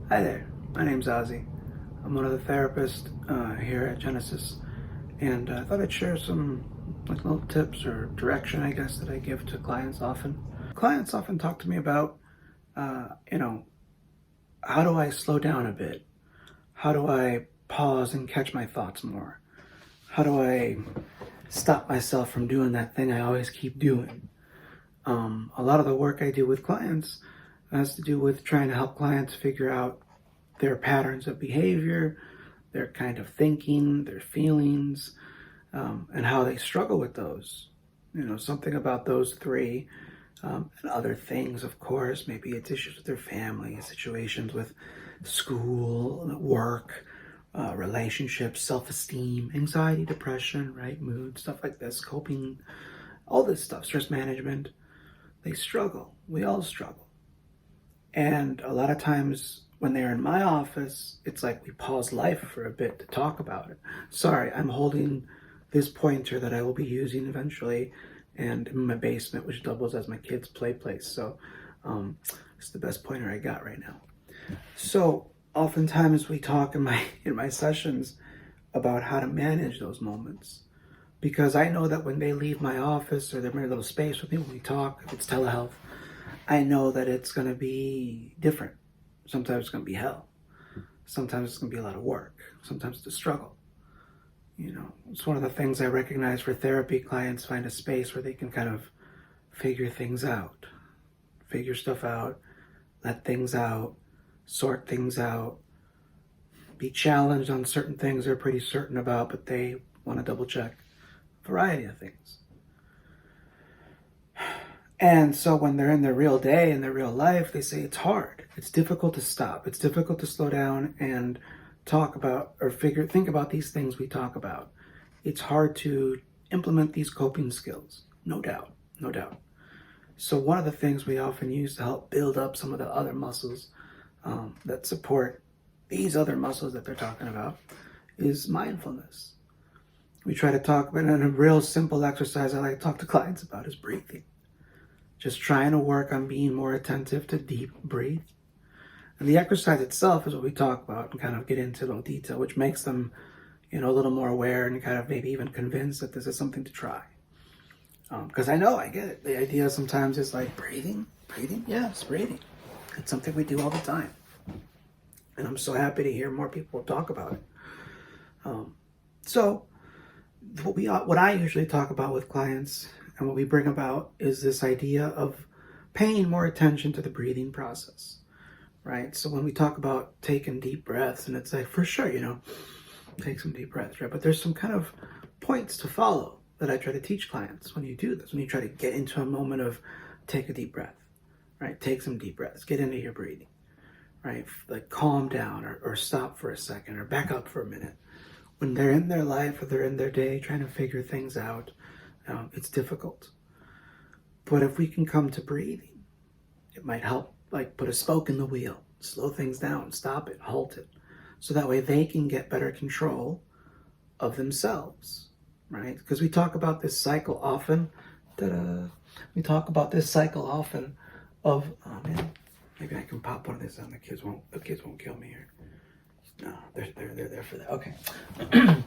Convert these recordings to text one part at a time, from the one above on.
Hi there, my name's Ozzy. I'm one of the therapists here at Genesis, and I thought I'd share some little tips or direction, I guess, that I give to clients often. Clients often talk to me about, uh, you know, how do I slow down a bit? How do I pause and catch my thoughts more? How do I stop myself from doing that thing I always keep doing? A lot of the work I do with clients has to do with trying to help clients figure out their patterns of behavior, their kind of thinking, their feelings, and how they struggle with those. Something about those three, and other things, of course. Maybe it's issues with their family, situations with school, work, relationships, self-esteem, anxiety, depression, right? Mood, stuff like this, coping, all this stuff, stress management. They struggle. We all struggle. And a lot of times when they're in my office, it's like we pause life for a bit to talk about it. Sorry, I'm holding this pointer that I will be using eventually and in my basement, which doubles as my kids' play place. So it's the best pointer I got right now. So oftentimes we talk in my sessions about how to manage those moments. Because I know that when they leave my office or they're in a little space with me when we talk, if it's telehealth, I know that it's going to be different. Sometimes it's going to be hell. Sometimes it's going to be a lot of work. Sometimes it's a struggle. It's one of the things I recognize for therapy. Clients find a space where they can kind of figure things out, figure stuff out, let things out, sort things out, be challenged on certain things they're pretty certain about, but they want to double check a variety of things. And so when they're in their real day, in their real life, they say it's hard. It's difficult to stop. It's difficult to slow down and talk about or think about these things we talk about. It's hard to implement these coping skills. No doubt, no doubt. So one of the things we often use to help build up some of the other muscles that support these other muscles that they're talking about is mindfulness. We try to talk about it in a real simple exercise I like to talk to clients about is breathing. Just trying to work on being more attentive to deep breathe. And the exercise itself is what we talk about and kind of get into a little detail, which makes them, a little more aware and kind of maybe even convinced that this is something to try. Because I know, I get it. The idea sometimes is like breathing, yes, breathing. It's something we do all the time. And I'm so happy to hear more people talk about it. So what I usually talk about with clients and what we bring about is this idea of paying more attention to the breathing process, right? So when we talk about taking deep breaths, and it's like, for sure, take some deep breaths, right? But there's some kind of points to follow that I try to teach clients when you do this, when you try to get into a moment of take a deep breath, right? Take some deep breaths, get into your breathing, right? Like calm down or stop for a second or back up for a minute. When they're in their life or they're in their day trying to figure things out, it's difficult. But if we can come to breathing, it might help like put a spoke in the wheel, slow things down, stop it, halt it. So that way they can get better control of themselves, right? Because we talk about this cycle often. We talk about this cycle often of, oh man, maybe I can pop one of these on. The kids won't kill me here. No, they're there for that. Okay.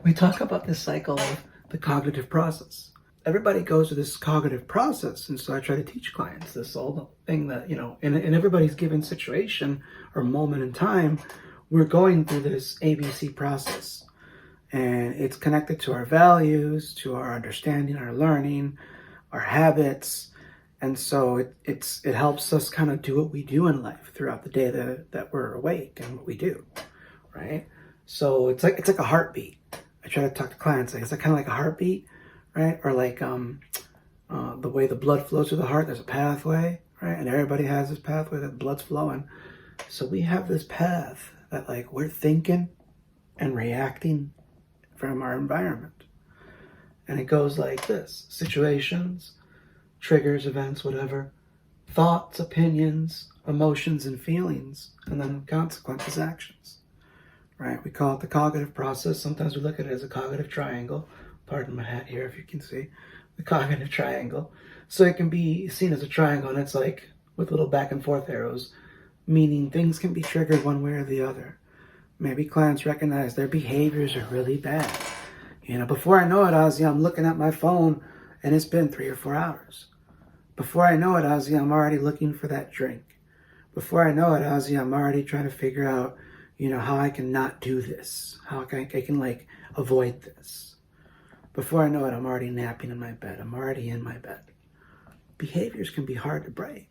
We talk about this cycle of the cognitive process. Everybody goes through this cognitive process, and so I try to teach clients this all the thing that, in everybody's given situation or moment in time, we're going through this ABC process. And it's connected to our values, to our understanding, our learning, our habits. And so it helps us kind of do what we do in life throughout the day that we're awake and what we do, right? So it's like a heartbeat. I try to talk to clients like, is that kind of like a heartbeat, right? Or like the way the blood flows through the heart, there's a pathway, right? And everybody has this pathway that blood's flowing. So we have this path that like we're thinking and reacting from our environment. And it goes like this: situations, triggers, events, whatever, thoughts, opinions, emotions, and feelings, and then consequences, actions, right? We call it the cognitive process. Sometimes we look at it as a cognitive triangle. Pardon my hat here if you can see. The cognitive triangle. So it can be seen as a triangle, and it's like with little back and forth arrows meaning things can be triggered one way or the other. Maybe clients recognize their behaviors are really bad. Before I know it, Ozzy, I'm looking at my phone and it's been 3 or 4 hours. Before I know it, Ozzy, I'm already looking for that drink. Before I know it, Ozzy, I'm already trying to figure out, how I can not do this, how I can like avoid this. Before I know it, I'm already napping in my bed. I'm already in my bed. Behaviors can be hard to break,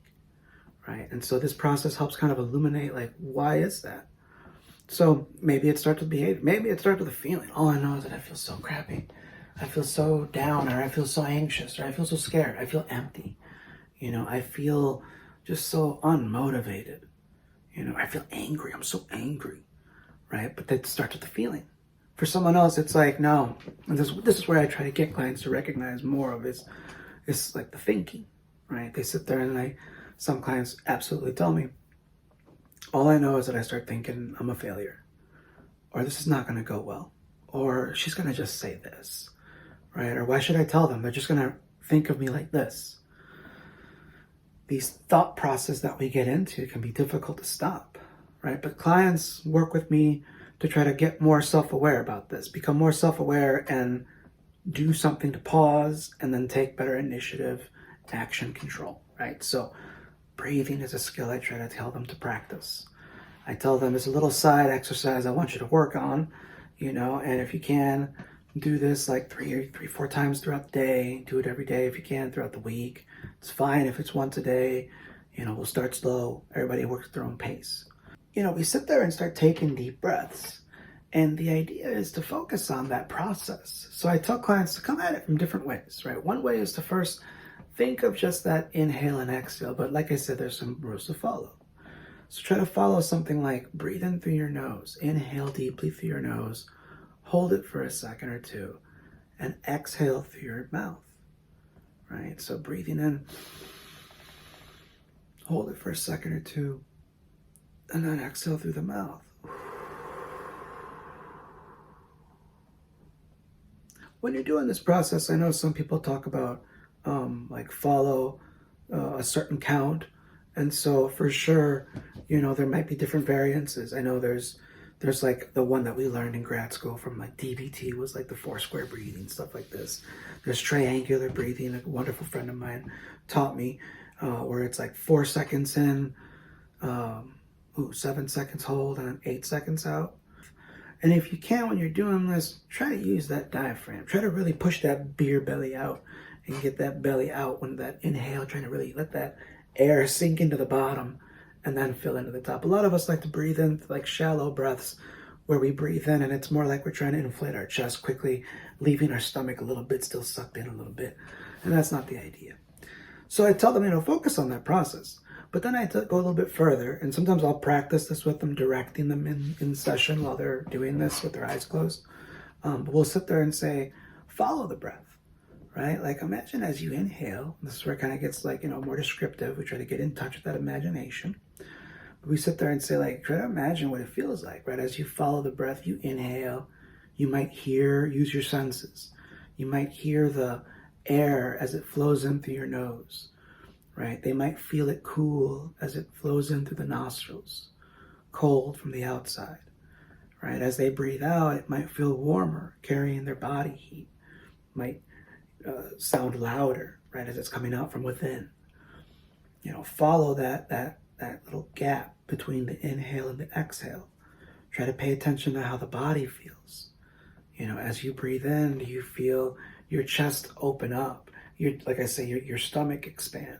right? And so this process helps kind of illuminate, like, why is that? So maybe it starts with behavior. Maybe it starts with a feeling. All I know is that I feel so crappy. I feel so down, or I feel so anxious, or I feel so scared. I feel empty. I feel just so unmotivated. I feel angry. I'm so angry, right? But that starts with the feeling. For someone else, it's like, no. And this is where I try to get clients to recognize more of is like the thinking, right? They sit there and some clients absolutely tell me, all I know is that I start thinking I'm a failure, or this is not going to go well, or she's going to just say this, right? Or why should I tell them? They're just going to think of me like this. These thought processes that we get into can be difficult to stop, right? But clients work with me to try to get more self-aware about this, become more self-aware and do something to pause and then take better initiative, action, control, right? So breathing is a skill I try to tell them to practice. I tell them it's a little side exercise I want you to work on, and if you can, do this like 4 times throughout the day. Do it every day if you can throughout the week. It's fine if it's once a day. We'll start slow. Everybody works at their own pace. We sit there and start taking deep breaths. And the idea is to focus on that process. So I tell clients to come at it from different ways, right? One way is to first think of just that inhale and exhale. But like I said, there's some rules to follow. So try to follow something like breathe in through your nose. Inhale deeply through your nose. Hold it for a second or two. And exhale through your mouth, right? So breathing in. Hold it for a second or two. And then exhale through the mouth. When you're doing this process, I know some people talk about like follow a certain count. And so for sure, there might be different variances. I know there's like the one that we learned in grad school from like DBT was like the 4 square breathing, stuff like this. There's triangular breathing, a wonderful friend of mine taught me, where it's like 4 seconds in, 7 seconds hold, and 8 seconds out. And if you can, when you're doing this, try to use that diaphragm. Try to really push that beer belly out and get that belly out when that inhale, trying to really let that air sink into the bottom and then fill into the top. A lot of us like to breathe in like shallow breaths where we breathe in and it's more like we're trying to inflate our chest quickly, leaving our stomach a little bit still sucked in a little bit. And that's not the idea. So I tell them, focus on that process. But then I go a little bit further, and sometimes I'll practice this with them, directing them in session while they're doing this with their eyes closed. But we'll sit there and say, follow the breath, right? Like imagine as you inhale, this is where it kind of gets like, more descriptive. We try to get in touch with that imagination. But we sit there and say, like, try to imagine what it feels like, right? As you follow the breath, you inhale, you might use your senses. You might hear the air as it flows in through your nose. Right? They might feel it cool as it flows in through the nostrils, cold from the outside, right? As they breathe out, it might feel warmer, carrying their body heat, might sound louder, right? As it's coming out from within. Follow that little gap between the inhale and the exhale. Try to pay attention to how the body feels. As you breathe in, do you feel your chest open up? Like I say, your stomach expand.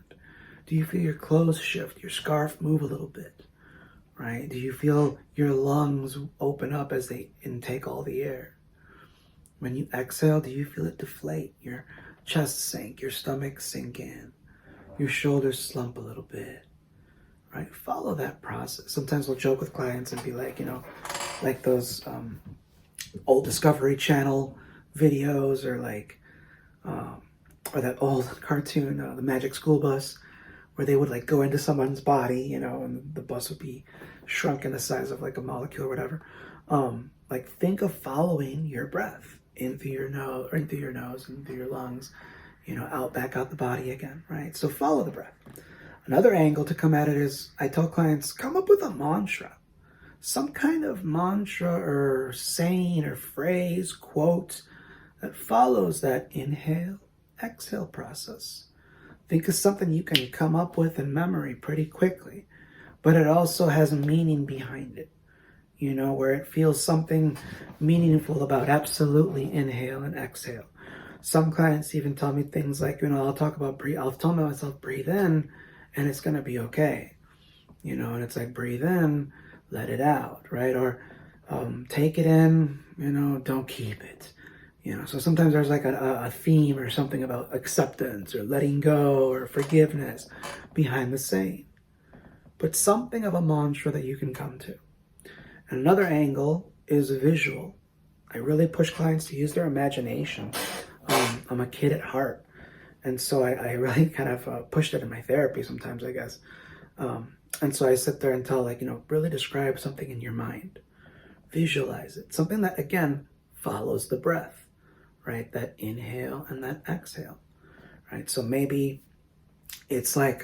Do you feel your clothes shift, your scarf move a little bit, right? Do you feel your lungs open up as they intake all the air? When you exhale, do you feel it deflate? Your chest sink, your stomach sink in, your shoulders slump a little bit, right? Follow that process. Sometimes we'll joke with clients and be like, like those old Discovery Channel videos or like, or that old cartoon, The Magic School Bus, where they would like go into someone's body, and the bus would be shrunk in the size of like a molecule or whatever. Like think of following your breath in through your nose, and through your lungs, back out the body again, right? So follow the breath. Another angle to come at it is I tell clients, come up with a mantra, some kind of mantra or saying or phrase, quote that follows that inhale, exhale process. Think of something you can come up with in memory pretty quickly, but it also has a meaning behind it, where it feels something meaningful about absolutely inhale and exhale. Some clients even tell me things like, I'll talk about breathe. I'll tell myself, breathe in, and it's going to be okay. And it's like, breathe in, let it out, right? Or take it in, don't keep it. So sometimes there's like a theme or something about acceptance or letting go or forgiveness behind the saying. But something of a mantra that you can come to. And another angle is visual. I really push clients to use their imagination. I'm a kid at heart. And so I really kind of pushed it in my therapy sometimes, I guess. And so I sit there and tell, really describe something in your mind. Visualize it. Something that, again, follows the breath, right? That inhale and that exhale, right? So maybe it's like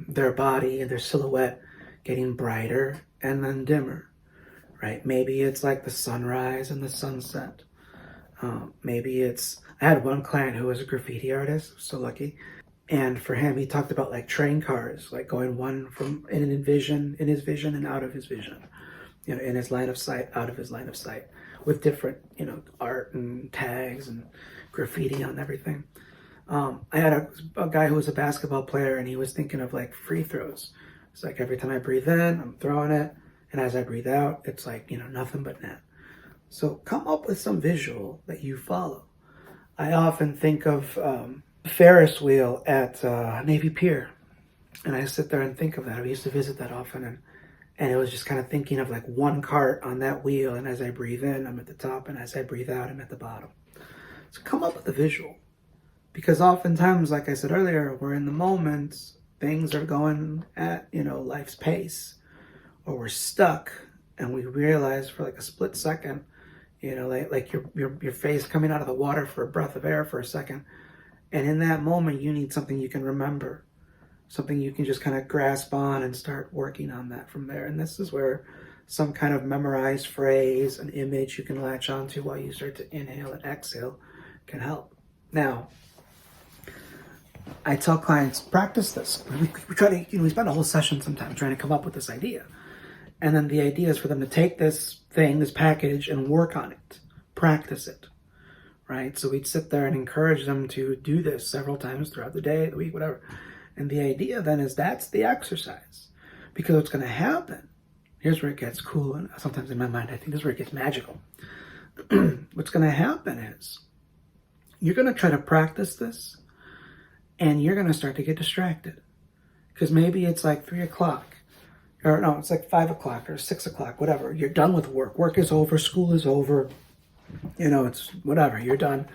their body and their silhouette getting brighter and then dimmer, right? Maybe it's like the sunrise and the sunset. I had one client who was a graffiti artist, so lucky. And for him, he talked about like train cars, like going one from in his vision and out of his vision, in his line of sight, out of his line of sight, with different, art and tags and graffiti on everything. I had a guy who was a basketball player, and he was thinking of like free throws. It's like every time I breathe in, I'm throwing it, and as I breathe out, it's like, nothing but net. So come up with some visual that you follow. I often think of Ferris wheel at Navy Pier, and I sit there and think of that. I used to visit that often, and it was just kind of thinking of like one cart on that wheel, and as I breathe in, I'm at the top, and as I breathe out, I'm at the bottom. So come up with a visual, because oftentimes, like I said earlier, we're in the moment, things are going at life's pace, or we're stuck, and we realize for like a split second, like your face coming out of the water for a breath of air for a second. And in that moment, you need something you can remember, something you can just kind of grasp on and start working on that from there. And this is where some kind of memorized phrase, an image you can latch onto while you start to inhale and exhale can help. Now, I tell clients, practice this. We try to, we spend a whole session sometimes trying to come up with this idea. And then the idea is for them to take this thing, this package, and work on it, practice it, right? So we'd sit there and encourage them to do this several times throughout the day, the week, whatever. And the idea then is that's the exercise. Because what's going to happen, here's where it gets cool, and sometimes in my mind I think this is where it gets magical. What's going to happen is you're going to try to practice this, and you're going to start to get distracted. Because maybe it's like 3 o'clock. Or no, it's like 5 o'clock or 6 o'clock, whatever. You're done with work. Work is over. School is over. It's whatever. You're done.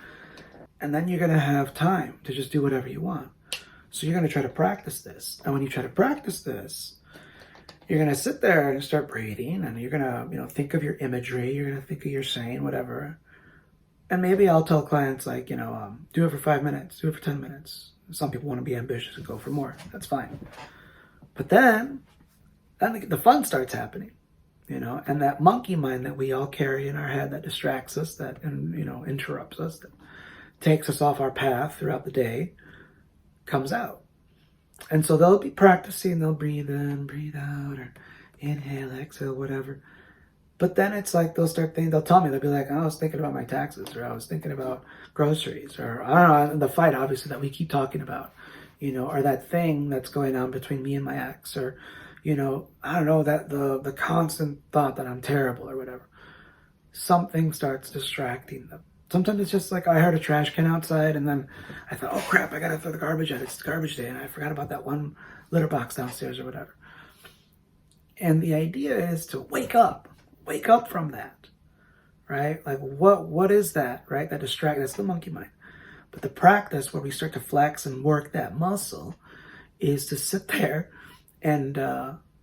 And then you're going to have time to just do whatever you want. So you're going to try to practice this. And when you try to practice this, you're going to sit there and start breathing. And you're going to, think of your imagery. You're going to think of your saying, whatever. And maybe I'll tell clients like, do it for 5 minutes. Do it for 10 minutes. Some people want to be ambitious and go for more. That's fine. But then the fun starts happening, and that monkey mind that we all carry in our head that distracts us, that, interrupts us, that takes us off our path throughout the day, comes out. And so they'll be practicing, they'll breathe in, breathe out, or inhale, exhale, whatever. But then it's like they'll tell me, they'll be like, I was thinking about my taxes, or I was thinking about groceries, or I don't know, the fight, obviously, that we keep talking about, or that thing that's going on between me and my ex, or I don't know, that the constant thought that I'm terrible or whatever. Something starts distracting them. Sometimes it's just like I heard a trash can outside, and then I thought, oh crap, I gotta throw the garbage out. It's garbage day, and I forgot about that one litter box downstairs or whatever. And the idea is to wake up from that, right? Like what is that, right? That that's the monkey mind. But the practice where we start to flex and work that muscle is to sit there and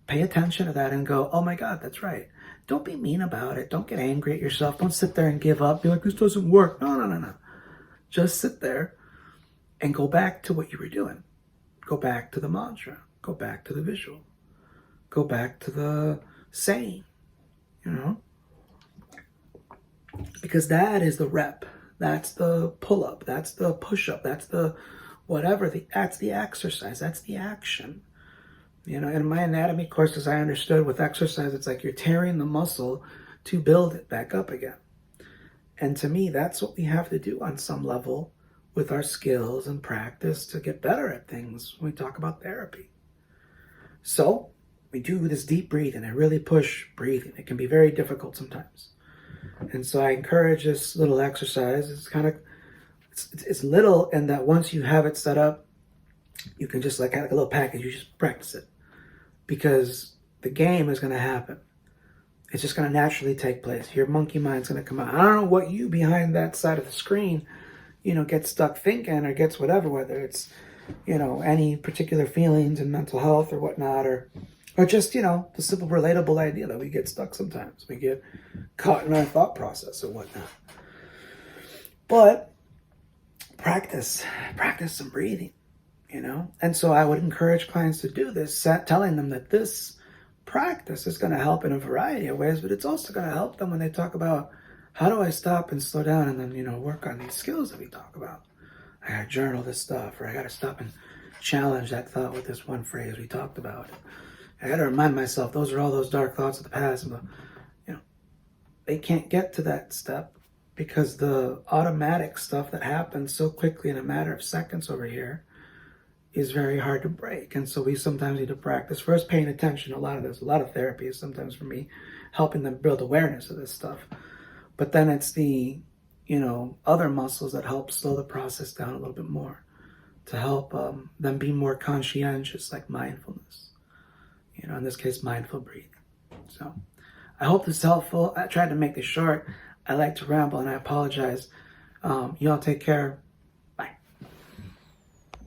pay attention to that and go, oh my God, that's right. Don't be mean about it. Don't get angry at yourself. Don't sit there and give up. Be like, this doesn't work. No. Just sit there and go back to what you were doing. Go back to the mantra. Go back to the visual. Go back to the saying, you know? Because that is the rep. That's the pull-up. That's the push-up. That's the whatever. That's the exercise. That's the action. You know, in my anatomy courses, I understood with exercise, it's like you're tearing the muscle to build it back up again. And to me, that's what we have to do on some level with our skills and practice to get better at things when we talk about therapy. So we do this deep breathing. I really push breathing. It can be very difficult sometimes. And so I encourage this little exercise. It's kind of, it's little in that once you have it set up, you can just like have a little package, you just practice it. Because the game is going to happen. It's just going to naturally take place. Your monkey mind's going to come out. I don't know what you behind that side of the screen, gets stuck thinking or gets whatever, whether it's, any particular feelings and mental health or whatnot, or just, the simple relatable idea that we get stuck sometimes. We get caught in our thought process or whatnot. But practice some breathing, And so I would encourage clients to do this, telling them that this practice is going to help in a variety of ways, but it's also going to help them when they talk about how do I stop and slow down and then, work on these skills that we talk about. I got to journal this stuff, or I got to stop and challenge that thought with this one phrase we talked about. I got to remind myself, those are all those dark thoughts of the past. And they can't get to that step because the automatic stuff that happens so quickly in a matter of seconds over here is very hard to break. And so we sometimes need to practice first paying attention. A lot of therapy is sometimes for me helping them build awareness of this stuff. But then it's the, other muscles that help slow the process down a little bit more to help them be more conscientious, like mindfulness. In this case, mindful breathing. So I hope this is helpful. I tried to make this short. I like to ramble and I apologize. Y'all take care.